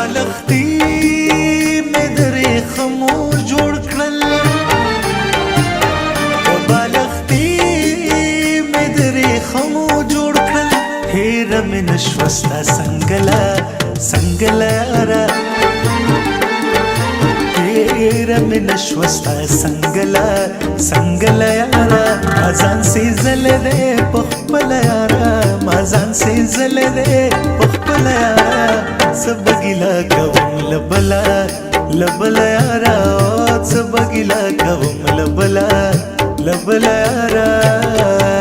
بالښتي مې د ریښمو جوړ کړل بالښتي مې د ریښمو جوړ کړل هېره مې نشوه ستا څنګله یاره هېره مې نشوه ستا څنګله یاره ما ځان سېزلی دی په خپله یاره ما ځان سېزلی دی په خپله یاره څه به ګیله کوم له بله یاره څه به ګیله کوم له بله یاره